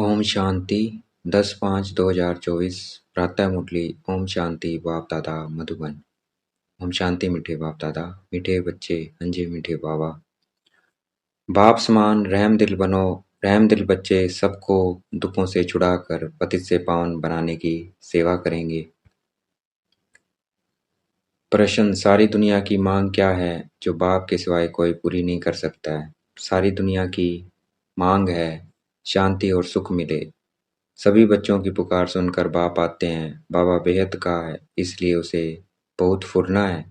ओम शांति 10/5/2024 प्रातः मुरली। ओम शांति बाप दादा मधुबन। ओम शांति मीठे बाप दादा, मीठे बच्चे, अंजे मीठे बाबा। बाप समान रहम दिल बनो, रहम दिल बच्चे सबको दुखों से छुड़ाकर पतित से पावन बनाने की सेवा करेंगे। प्रश्न: सारी दुनिया की मांग क्या है जो बाप के सिवाय कोई पूरी नहीं कर सकता है? सारी दुनिया की मांग है शांति और सुख मिले। सभी बच्चों की पुकार सुनकर बाप आते हैं। बाबा बेहद का है, इसलिए उसे बहुत फुरना है,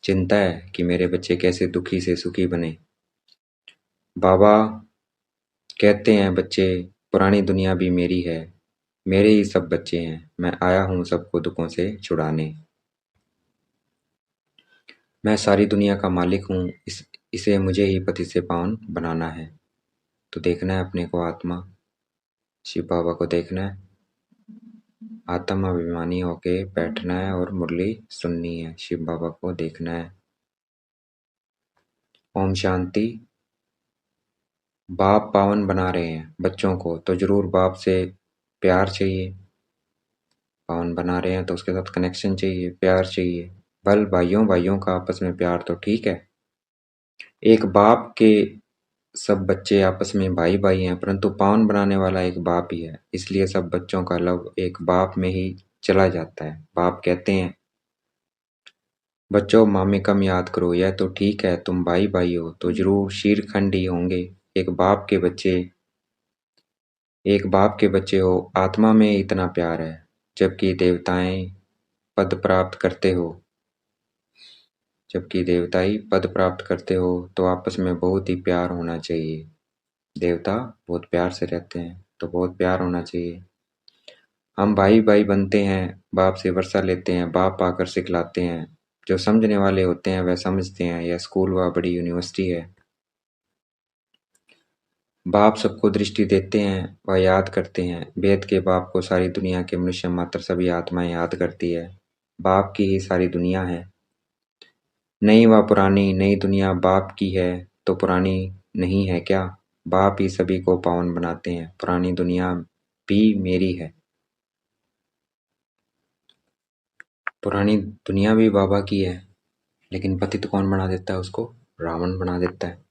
चिंता है कि मेरे बच्चे कैसे दुखी से सुखी बने। बाबा कहते हैं, बच्चे, पुरानी दुनिया भी मेरी है, मेरे ही सब बच्चे हैं, मैं आया हूँ सबको दुखों से छुड़ाने। मैं सारी दुनिया का मालिक हूँ, इसे मुझे ही पति से पावन बनाना है। तो देखना है अपने को आत्मा, शिव बाबा को देखना है, आत्म अभिमानी होके बैठना है और मुरली सुननी है, शिव बाबा को देखना है। ओम शांति। बाप पावन बना रहे हैं बच्चों को, तो जरूर बाप से प्यार चाहिए। पावन बना रहे हैं तो उसके साथ कनेक्शन चाहिए, प्यार चाहिए। भल भाइयों का आपस में प्यार तो ठीक है, एक बाप के सब बच्चे आपस में भाई भाई हैं, परंतु पावन बनाने वाला एक बाप ही है, इसलिए सब बच्चों का लव एक बाप में ही चला जाता है। बाप कहते हैं, बच्चों मामेकम याद करो, यह तो ठीक है तुम भाई भाई हो तो जरूर शीरखंड ही होंगे। एक बाप के बच्चे हो, आत्मा में इतना प्यार है, जबकि देवताई पद प्राप्त करते हो तो आपस में बहुत ही प्यार होना चाहिए। देवता बहुत प्यार से रहते हैं तो बहुत प्यार होना चाहिए। हम भाई भाई बनते हैं, बाप से वर्षा लेते हैं, बाप आकर सिखलाते हैं। जो समझने वाले होते हैं वह समझते हैं, यह स्कूल व बड़ी यूनिवर्सिटी है। बाप सबको दृष्टि देते हैं व याद करते हैं। वेद के बाप को सारी दुनिया के मनुष्य मात्र सभी आत्माएं याद करती है। बाप की ही सारी दुनिया है, नई व पुरानी। नई दुनिया बाप की है तो पुरानी नहीं है क्या? बाप ही सभी को पावन बनाते हैं, पुरानी दुनिया भी मेरी है। पुरानी दुनिया भी बाबा की है, लेकिन पतित कौन बना देता है उसको? रावण बना देता है।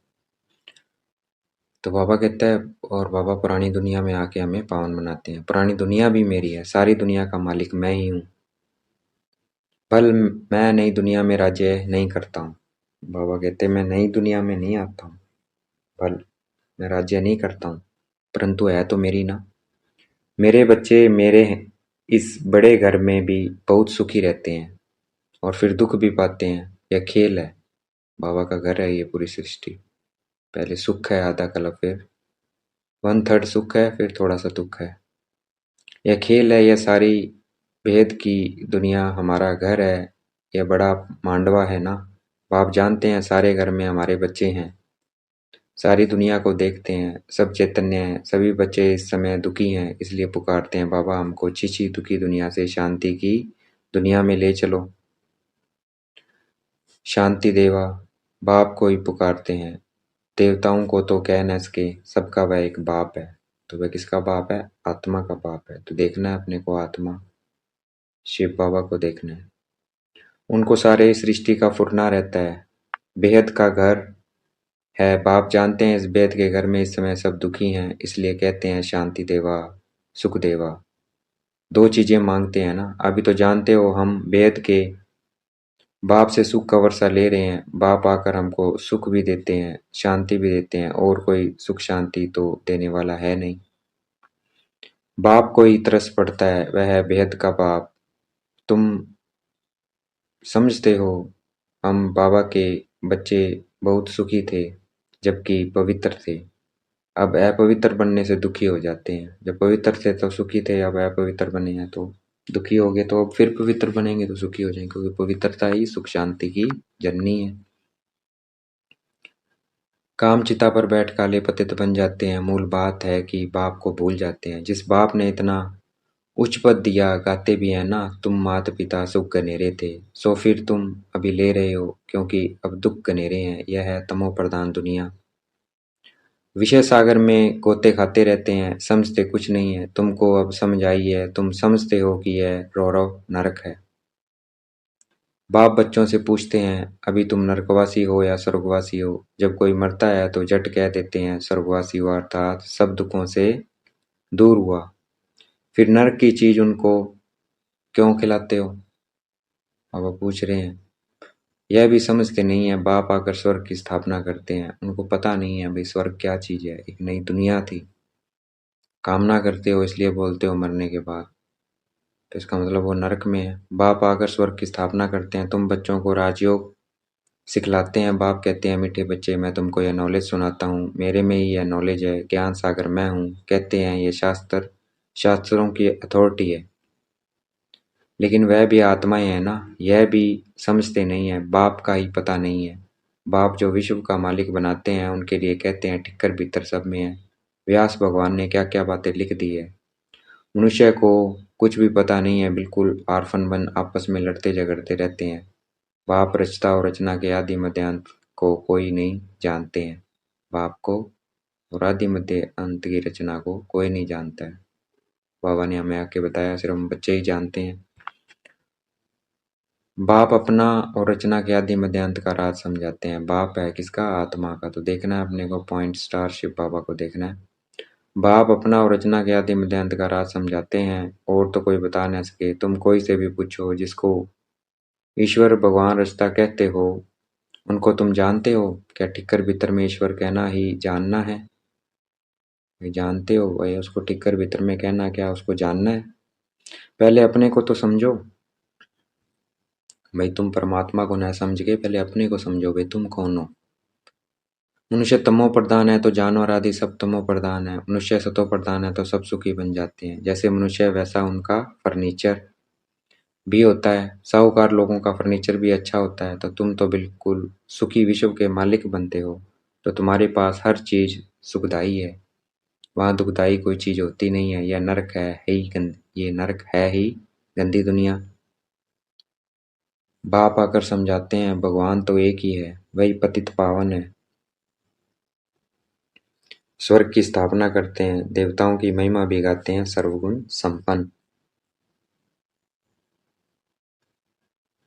तो बाबा कहता है, और बाबा पुरानी दुनिया में आके हमें पावन बनाते हैं। पुरानी दुनिया भी मेरी है, सारी दुनिया का मालिक मैं ही हूँ। भल मैं नई दुनिया में राज्य नहीं करता हूँ। बाबा कहते हैं, मैं नई दुनिया में नहीं आता हूँ, भल मैं राज्य नहीं करता हूँ, परंतु है तो मेरी ना। मेरे बच्चे मेरे हैं, इस बड़े घर में भी बहुत सुखी रहते हैं और फिर दुख भी पाते हैं। यह खेल है, बाबा का घर है ये पूरी सृष्टि। पहले सुख है आधा कल्प, फिर 1/3 सुख है, फिर थोड़ा सा दुख है। यह खेल है, यह सारी भेद की दुनिया हमारा घर है, यह बड़ा मांडवा है ना। बाप जानते हैं सारे घर में हमारे बच्चे हैं, सारी दुनिया को देखते हैं, सब चैतन्य हैं। सभी बच्चे इस समय दुखी हैं, इसलिए पुकारते हैं, बाबा हमको छिछी दुखी दुनिया से शांति की दुनिया में ले चलो। शांति देवा बाप को ही पुकारते हैं, देवताओं को तो कह न सके, सबका वह एक बाप है। तो वह किसका बाप है? आत्मा का बाप है। तो देखना है अपने को आत्मा, शिव बाबा को देखना है। उनको सारे सृष्टि का फुरना रहता है, बेहद का घर है। बाप जानते हैं इस बेहद के घर में इस समय सब दुखी हैं, इसलिए कहते हैं शांति देवा, सुख देवा। दो चीजें मांगते हैं ना। अभी तो जानते हो हम बेहद के बाप से सुख का वर्षा ले रहे हैं। बाप आकर हमको सुख भी देते हैं, शांति भी देते हैं, और कोई सुख शांति तो देने वाला है नहीं। बाप को ही तरस पड़ता है, वह है बेहद का बाप। तुम समझते हो हम बाबा के बच्चे बहुत सुखी थे जबकि पवित्र थे, अब अपवित्र बनने से दुखी हो जाते हैं। जब पवित्र थे तो सुखी थे, अब अपवित्र बने हैं तो दुखी हो गए। तो अब फिर पवित्र बनेंगे तो सुखी हो जाएंगे, क्योंकि पवित्रता ही सुख शांति की जननी है। काम चिता पर बैठ काले पतित बन जाते हैं। मूल बात है कि बाप को भूल जाते हैं। जिस बाप ने इतना उच्च पद दिया, गाते भी है ना, तुम मात पिता सुख गनेरे थे, सो फिर तुम अभी ले रहे हो, क्योंकि अब दुख गनेरे हैं। यह है तमो प्रधान दुनिया। विषय सागर में गोते खाते रहते हैं, समझते कुछ नहीं है। तुमको अब समझ आई है, तुम समझते हो कि यह रौरव नरक है। बाप बच्चों से पूछते हैं, अभी तुम नरकवासी हो या स्वर्गवासी हो? जब कोई मरता है तो झट कह देते हैं स्वर्गवासी हुआ, अर्थात सब दुखों से दूर हुआ। फिर नरक की चीज उनको क्यों खिलाते हो? बाबा पूछ रहे हैं। यह भी समझते नहीं है। बाप आकर स्वर्ग की स्थापना करते हैं, उनको पता नहीं है भाई स्वर्ग क्या चीज है, एक नई दुनिया थी। कामना करते हो इसलिए बोलते हो मरने के बाद, तो इसका मतलब वो नरक में है। बाप आकर स्वर्ग की स्थापना करते हैं, तुम बच्चों को राजयोग सिखलाते हैं। बाप कहते हैं, मीठे बच्चे मैं तुमको यह नॉलेज सुनाता हूँ, मेरे में ही यह नॉलेज है, ज्ञान सागर मैं हूँ। कहते हैं ये शास्त्रों की अथॉरिटी है, लेकिन वह भी आत्माएं है ना, यह भी समझते नहीं है। बाप का ही पता नहीं है। बाप जो विश्व का मालिक बनाते हैं उनके लिए कहते हैं ठिक्कर भीतर सब में है। व्यास भगवान ने क्या क्या बातें लिख दी है। मनुष्य को कुछ भी पता नहीं है, बिल्कुल आर्फन बन आपस में लड़ते झगड़ते रहते हैं। बाप रचता और रचना के आदि मध्य अंत को कोई नहीं जानते हैं। बाप को और आदि मध्य अंत की रचना को कोई नहीं जानता है। बाबा ने हमें आके बताया सिर्फ हम बच्चे ही जानते हैं। बाप अपना और रचना के आदि मध्य अंत का राज समझाते हैं। बाप है किसका? आत्मा का। तो देखना है अपने को, पॉइंट स्टार शिव बाबा को देखना है। बाप अपना और रचना के आदि मध्य अंत का राज समझाते हैं, और तो कोई बता न सके। तुम कोई से भी पूछो जिसको ईश्वर भगवान रचता कहते हो, उनको तुम जानते हो क्या? ठिक्कर भीतर में ईश्वर कहना ही जानना है? जानते हो भाई, उसको ठिक्कर भीतर में कहना क्या उसको जानना है? पहले अपने को तो समझो भाई, तुम परमात्मा को न समझ के पहले अपने को समझो भाई, तुम कौन हो। मनुष्य तमो प्रधान है तो जानवर आदि सब तमो प्रधान है। मनुष्य सतो प्रधान है तो सब सुखी बन जाते हैं। जैसे मनुष्य वैसा उनका फर्नीचर भी होता है। साहूकार लोगों का फर्नीचर भी अच्छा होता है। तो तुम तो बिल्कुल सुखी विश्व के मालिक बनते हो, तो तुम्हारे पास हर चीज सुखदाई है। वहां दुखदाई कोई चीज होती नहीं है। यह नरक है ही ये नरक है ही गंदी दुनिया। बाप आकर समझाते हैं भगवान तो एक ही है, वही पतित पावन है। स्वर्ग की स्थापना करते हैं, देवताओं की महिमा भी गाते हैं, सर्वगुण संपन्न।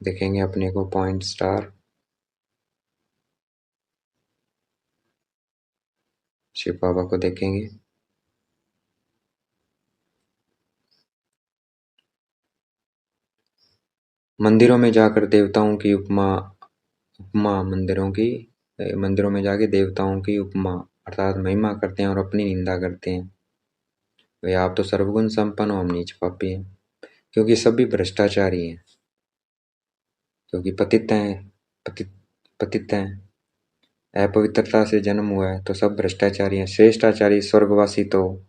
देखेंगे अपने को पॉइंट स्टार शिव बाबा को देखेंगे। मंदिरों में जाकर देवताओं की उपमा उपमा मंदिरों में जाके देवताओं की उपमा अर्थात महिमा करते हैं और अपनी निंदा करते हैं। वे आप तो सर्वगुण संपन्न हो, हम नीच पापी हैं। क्योंकि सभी भ्रष्टाचारी हैं, क्योंकि पतित हैं, अपवित्रता से जन्म हुआ है, तो सब भ्रष्टाचारी हैं। श्रेष्ठाचारी स्वर्गवासी तो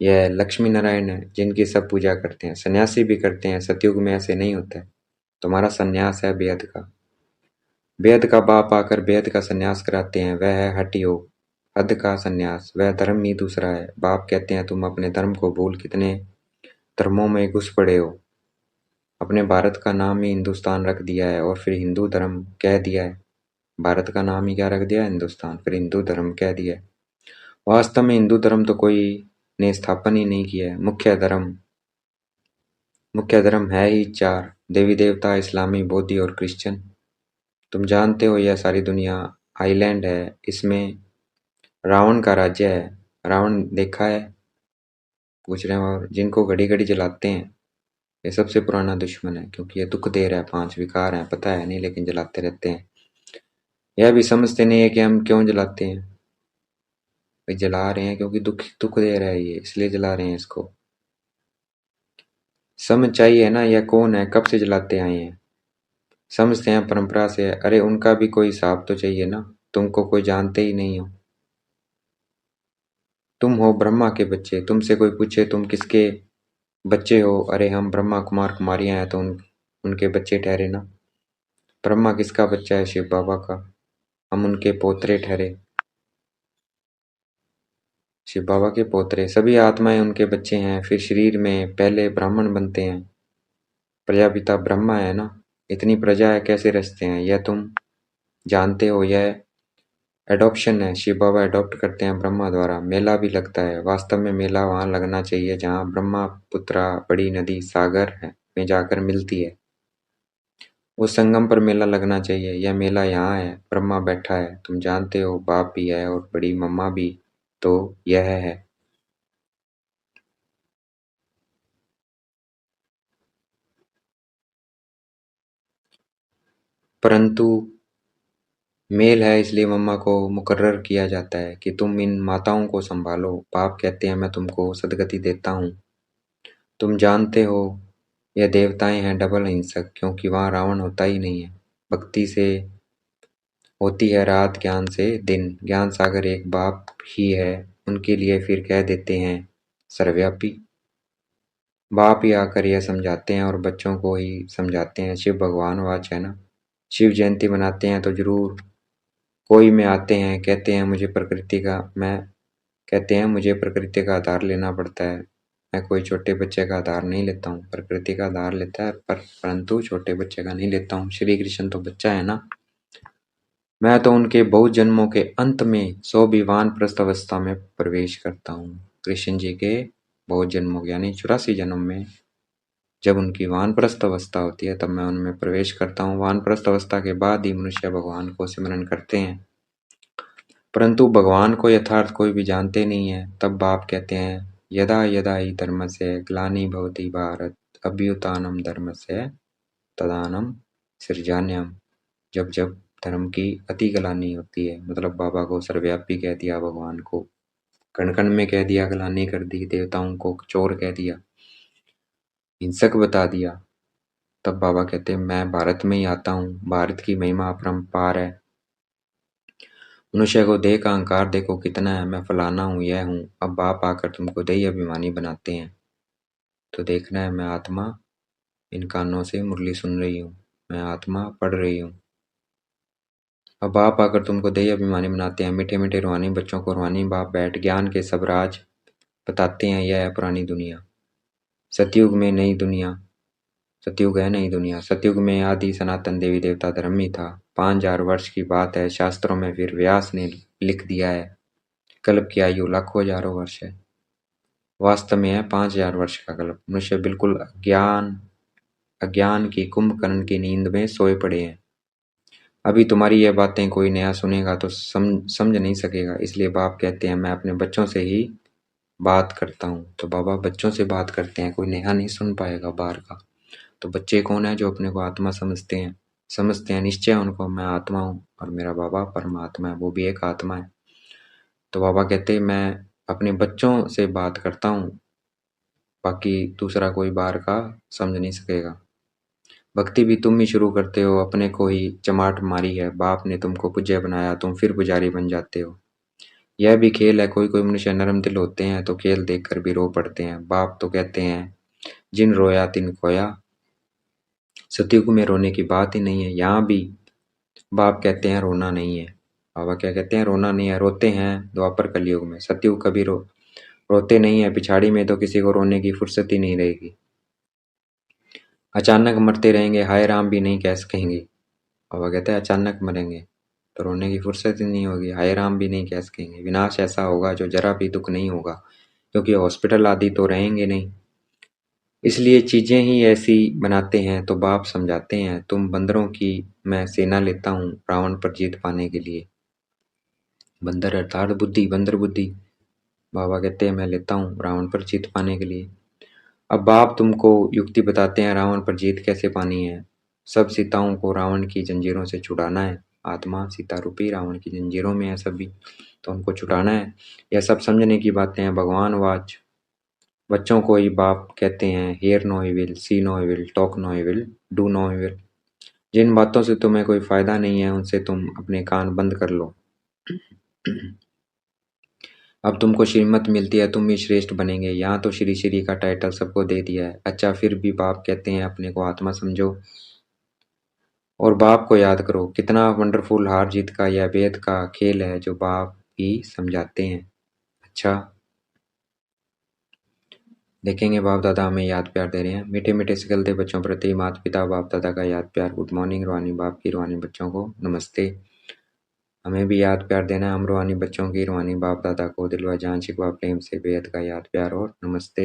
यह लक्ष्मी नारायण है, जिनकी सब पूजा करते हैं। सन्यासी भी करते हैं, सतयुग में ऐसे नहीं होता है। तुम्हारा सन्यास है बेद का। बेद का बाप आकर बेद का सन्यास कराते हैं, वह है हठ योग। हद का सन्यास, वह धर्म ही दूसरा है। बाप कहते हैं तुम अपने धर्म को भूल कितने धर्मों में घुस पड़े हो। अपने भारत का नाम ही हिंदुस्तान रख दिया है और फिर हिंदू धर्म कह दिया है। भारत का नाम ही क्या रख दिया? हिंदुस्तान, फिर हिंदू धर्म कह दिया है। वास्तव में हिंदू धर्म तो कोई ने स्थापन ही नहीं किया है। मुख्य धर्म है ही चार, देवी देवता, इस्लामी, बौद्धी और क्रिश्चियन। तुम जानते हो यह सारी दुनिया आइलैंड है, इसमें रावण का राज्य है। रावण देखा है? पूछ रहे हैं। और जिनको घड़ी घड़ी जलाते हैं, ये सबसे पुराना दुश्मन है, क्योंकि ये दुख दे रहा है। 5 विकार हैं, पता है नहीं, लेकिन जलाते रहते हैं। यह भी समझते नहीं है कि हम क्यों जलाते हैं। भाई जला रहे हैं क्योंकि दुख दुख दे रहा है ये, इसलिए जला रहे हैं इसको। समझ चाहिए ना, यह कौन है, कब से जलाते आए हैं। समझते हैं परंपरा से। अरे उनका भी कोई हिसाब तो चाहिए ना, तुमको कोई जानते ही नहीं हो। तुम हो ब्रह्मा के बच्चे, तुमसे कोई पूछे तुम किसके बच्चे हो, अरे हम ब्रह्मा कुमार कुमारियां हैं, तो उनके बच्चे ठहरे ना। ब्रह्मा किसका बच्चा है? शिव बाबा का। हम उनके पोतरे ठहरे, शिव बाबा के पोतरे। सभी आत्माएं उनके बच्चे हैं। फिर शरीर में पहले ब्राह्मण बनते हैं। प्रजापिता ब्रह्मा है ना, इतनी प्रजा है, कैसे रचते हैं यह तुम जानते हो। यह एडॉप्शन है, शिव बाबा एडॉप्ट करते हैं ब्रह्मा द्वारा। मेला भी लगता है, वास्तव में मेला वहाँ लगना चाहिए जहाँ ब्रह्मपुत्रा बड़ी नदी सागर है में जाकर मिलती है। उस संगम पर मेला लगना चाहिए। यह मेला यहाँ है, ब्रह्मा बैठा है, तुम जानते हो, बाप भी है और बड़ी मम्मा भी, तो यह है। परंतु मेल है, इसलिए मम्मा को मुकर्रर किया जाता है कि तुम इन माताओं को संभालो। बाप कहते हैं मैं तुमको सदगति देता हूँ। तुम जानते हो यह देवताएं हैं डबल हिंसक, क्योंकि वहाँ रावण होता ही नहीं है। भक्ति से होती है रात, ज्ञान से दिन। ज्ञान सागर एक बाप ही है, उनके लिए फिर कह देते हैं सर्वव्यापी। बाप ही आकर यह समझाते हैं और बच्चों को ही समझाते हैं। शिव भगवान वाच है ना। शिव जयंती मनाते हैं तो जरूर कोई में आते हैं, कहते हैं मुझे प्रकृति का आधार लेना पड़ता है। मैं कोई छोटे बच्चे का आधार नहीं लेता हूँ, प्रकृति का आधार लेता है, परंतु छोटे बच्चे का नहीं लेता हूँ। श्री कृष्ण तो बच्चा है ना। मैं तो उनके बहुत जन्मों के अंत में 100 वानप्रस्थ अवस्था में प्रवेश करता हूँ। कृष्ण जी के बहुत जन्मों के यानी 84 जन्म में जब उनकी वानप्रस्थ अवस्था होती है तब मैं उनमें प्रवेश करता हूँ। वानप्रस्थ अवस्था के बाद ही मनुष्य भगवान को सिमरन करते हैं, परंतु भगवान को यथार्थ कोई भी जानते नहीं है। तब बाप कहते हैं यदा यदा हि धर्मस्य ग्लानिर्भवति भारत अभ्युत्थानं धर्मस्य तदानीं सृजाम्यहम्। जब जब धर्म की अति ग्लानि होती है, मतलब बाबा को सर्वव्यापी कह दिया, भगवान को कण कण में कह दिया, ग्लानि कर दी, देवताओं को चोर कह दिया, हिंसक बता दिया, तब बाबा कहते हैं मैं भारत में ही आता हूँ। भारत की महिमा अपरंपार है। मनुष्य को देह का अहंकार देखो कितना है, मैं फलाना हूँ, यह हूँ। अब बाप आकर तुमको देही अभिमानी बनाते हैं। तो देखना है मैं आत्मा इन कानों से मुरली सुन रही हूँ, मैं आत्मा पढ़ रही हूँ। अब बाप आकर तुमको देही अभिमानी बनाते हैं। मीठे मीठे रूहानी बच्चों को रूहानी बाप बैठ ज्ञान के सब राज बताते हैं। यह है पुरानी दुनिया। सतयुग में नई दुनिया, सतयुग है नई दुनिया। सतयुग में आदि सनातन देवी देवता धर्म ही था। 5000 वर्ष की बात है। शास्त्रों में फिर व्यास ने लिख दिया है कल्प की आयु लाखों हजारों वर्ष है। वास्तव में है 5000 वर्ष का कल्प। मनुष्य बिल्कुल अज्ञान की कुंभकर्ण की नींद में सोए पड़े हैं। अभी तुम्हारी यह बातें कोई नया सुनेगा तो समझ नहीं सकेगा। इसलिए बाप कहते हैं मैं अपने बच्चों से ही बात करता हूँ। तो बाबा बच्चों से बात करते हैं, कोई नया नहीं सुन पाएगा बाहर का। तो बच्चे कौन है? जो अपने को आत्मा समझते हैं निश्चय उनको मैं आत्मा हूँ और मेरा बाबा परमात्मा है, वो भी एक आत्मा है। तो बाबा कहते हैं मैं अपने बच्चों से बात करता हूँ, बाकी दूसरा कोई बाहर का समझ नहीं सकेगा। भक्ति भी तुम ही शुरू करते हो, अपने को ही चमाट मारी है। बाप ने तुमको पूज्य बनाया, तुम फिर पुजारी बन जाते हो। यह भी खेल है। कोई कोई मनुष्य नरम दिल होते हैं तो खेल देखकर भी रो पड़ते हैं। बाप तो कहते हैं जिन रोया तिन खोया। सतयुग में रोने की बात ही नहीं है। यहाँ भी बाप कहते हैं रोना नहीं है। बाबा क्या कहते हैं? रोना नहीं है। रोते हैं द्वापर कलयुग में, सतयुग कभी रोते नहीं है। पिछाड़ी में तो किसी को रोने की फुर्सत ही नहीं रहेगी। अचानक मरते रहेंगे, हाय राम भी नहीं कह सकेंगे। बाबा कहते हैं अचानक मरेंगे तो रोने की फुर्सत ही नहीं होगी, हाय राम भी नहीं कह सकेंगे। विनाश ऐसा होगा जो जरा भी दुख नहीं होगा, क्योंकि हॉस्पिटल आदि तो रहेंगे नहीं। इसलिए चीजें ही ऐसी बनाते हैं। तो बाप समझाते हैं तुम बंदरों की मैं सेना लेता हूँ रावण पर जीत पाने के लिए। बंदर अर्थात बुद्धि, बंदर बुद्धि। बाबा कहते हैं मैं लेता हूँ रावण पर जीत पाने के लिए। अब बाप तुमको युक्ति बताते हैं रावण पर जीत कैसे पानी है। सब सीताओं को रावण की जंजीरों से छुड़ाना है। आत्मा सीता रूपी रावण की जंजीरों में है सभी, तो उनको छुड़ाना है। यह सब समझने की बातें हैं। भगवान वाच बच्चों को ही बाप कहते हैं hear no evil, see no evil, talk no evil, do no evil. जिन बातों से तुम्हें कोई फायदा नहीं है उनसे तुम अपने कान बंद कर लो। अब तुमको श्रीमत मिलती है, तुम भी श्रेष्ठ बनेंगे। यहाँ तो श्री श्री का टाइटल सबको दे दिया है। अच्छा, फिर भी बाप कहते हैं अपने को आत्मा समझो और बाप को याद करो। कितना वंडरफुल हार जीत का यह वेद का खेल है जो बाप ही समझाते हैं। अच्छा, देखेंगे बाप दादा हमें याद प्यार दे रहे हैं। मीठे मीठे सिकलते बच्चों प्रति माता पिता बाप दादा का याद प्यार। गुड मॉर्निंग रूहानी बाप की, रूहानी बच्चों को नमस्ते। हमें भी याद प्यार देना है। हम रूहानी बच्चों की रूहानी बाप दादा को दिलवा जान शिकवा प्रेम से बेहद का याद प्यार और नमस्ते।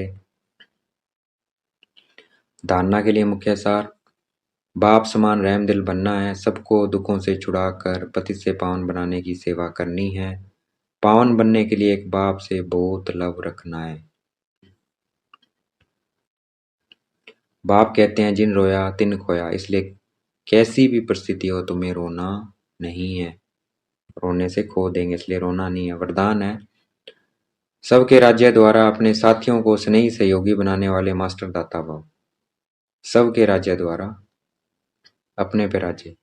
धारणा के लिए मुख्य सार। बाप समान रहम दिल बनना है, सबको दुखों से छुड़ाकर पतित से पावन बनाने की सेवा करनी है। पावन बनने के लिए एक बाप से बहुत लव रखना है। बाप कहते हैं जिन रोया तिन खोया, इसलिए कैसी भी परिस्थिति हो तुम्हें रोना नहीं है। रोने से खो देंगे, इसलिए रोना नहीं है। वरदान है। सबके राज्य द्वारा अपने साथियों को स्नेही सहयोगी बनाने वाले मास्टर दाता भव। सबके राज्य द्वारा अपने पे राज्य,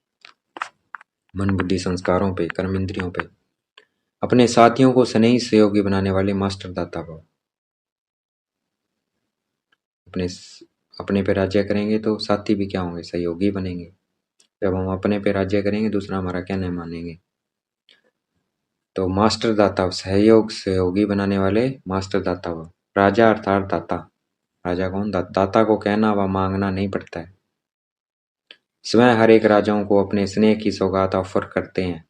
मन बुद्धि संस्कारों पे, कर्म इंद्रियों पे, अपने साथियों को स्नेही सहयोगी बनाने वाले मास्टर दाता भव। अपने अपने पे राज्य करेंगे तो साथी भी क्या होंगे, सहयोगी बनेंगे। जब हम अपने पे राज्य करेंगे दूसरा हमारा क्या नहीं मानेंगे। तो मास्टर दाता सहयोगी बनाने वाले मास्टर दाता भव। राजा अर्थात दाता। राजा कौन? दाता को कहना व मांगना नहीं पड़ता है। स्वयं हर एक राजाओं को अपने स्नेह की सौगात ऑफर करते हैं।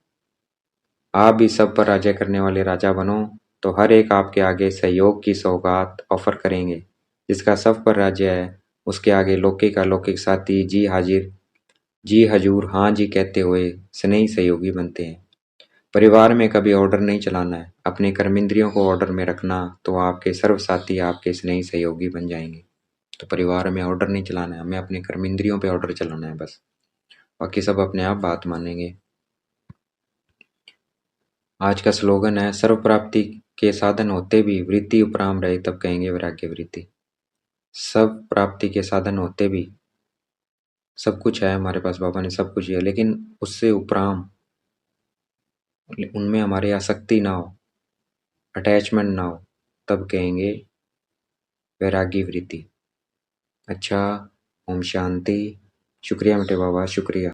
आप भी सब पर राज्य करने वाले राजा बनो तो हर एक आपके आगे सहयोग की सौगात ऑफर करेंगे। जिसका सब पर राज्य है उसके आगे लौकिक अलौकिक साथी जी हाजिर जी हजूर हाँ जी कहते हुए स्नेही सहयोगी बनते हैं। परिवार में कभी ऑर्डर नहीं चलाना है, अपने कर्मेंद्रियों को ऑर्डर में रखना तो आपके सर्व साथी आपके स्नेही सहयोगी बन जाएंगे। तो परिवार में ऑर्डर नहीं चलाना है, हमें अपने कर्मेंद्रियों पे ऑर्डर चलाना है बस, बाकी सब अपने आप बात मानेंगे। आज का स्लोगन है, सर्व प्राप्ति के साधन होते भी वृत्ति उपराम रहे तब कहेंगे वैराग्य वृत्ति। सब प्राप्ति के साधन होते भी, सब कुछ है हमारे पास, बाबा ने सब कुछ है, लेकिन उससे उपराम उनमें हमारी आसक्ति ना हो, अटैचमेंट ना हो, तब कहेंगे वैरागी वृत्ति। अच्छा, ओम शांति। शुक्रिया मेरे बाबा, शुक्रिया।